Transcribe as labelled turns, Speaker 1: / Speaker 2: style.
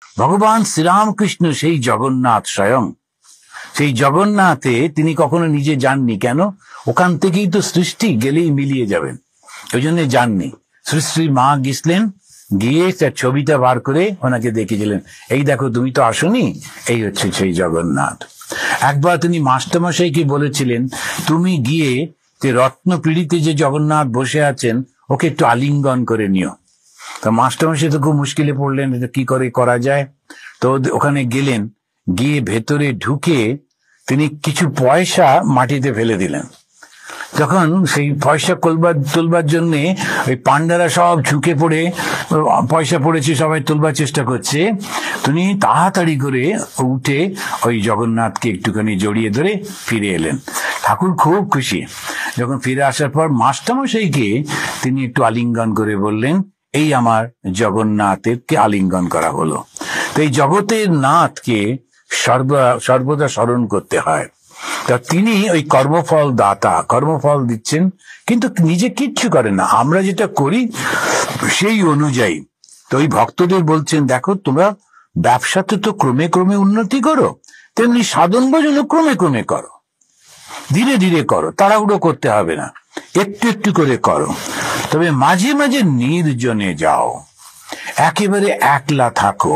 Speaker 1: ভগবান শ্রীরামকৃষ্ণ সেই জগন্নাথ স্বয়ং। সেই জগন্নাথে তিনি কখনো নিজে যাননি। কেন? ওখান থেকেই তো সৃষ্টি, গেলেই মিলিয়ে যাবেন, ওই জন্য যাননি। শ্রী মা গেছিলেন, গিয়ে তার ছবিটা বার করে ওনাকে দেখিয়েছিলেন, এই দেখো তুমি তো আসনি, এই হচ্ছে সেই জগন্নাথ। একবার তিনি মাস্টারমশাইকে বলেছিলেন, তুমি গিয়ে যে রত্নপিড়িতে যে জগন্নাথ বসে আছেন ওকে একটু আলিঙ্গন করে নিও। তো মাস্টারমশাই তো খুব মুশকিলে পড়লেন, এটা কি করে করা যায়। তো ওখানে গেলেন, গিয়ে ভেতরে ঢুকে তিনি কিছু পয়সা মাটিতে ফেলে দিলেন। যখন সেই পয়সা তুলবার জন্যে ওই পান্ডারা সব ঝুঁকে পড়ে পয়সা পড়েছে সবাই তুলবার চেষ্টা করছে, তিনি তাড়াতাড়ি করে উঠে ওই জগন্নাথকে একটুখানি জড়িয়ে ধরে ফিরে এলেন। ঠাকুর খুব খুশি। যখন ফিরে আসার পর মাস্টারমশাইকে তিনি একটু আলিঙ্গন করে বললেন, এই আমার জগন্নাথকে আলিঙ্গন করা হলো। তো এই জগতের নাথকে সর্বদা স্মরণ করতে হয়। তা তিনি ওই কর্মফল দাতা, কর্মফল দিচ্ছেন, কিন্তু নিজে কিচ্ছু করেন না। আমরা যেটা করি সেই অনুযায়ী। তো ওই ভক্তদের বলছেন, দেখো তোমরা ব্যবসাতে তো ক্রমে ক্রমে উন্নতি করো, তেমনি সাধন ভজনও ক্রমে ক্রমে করো, ধীরে ধীরে করো, তাড়াহুড়ো করতে হবে না, একটু একটু করে করো। তবে মাঝে মাঝে নির্জনে যাও, একেবারে একলা থাকো।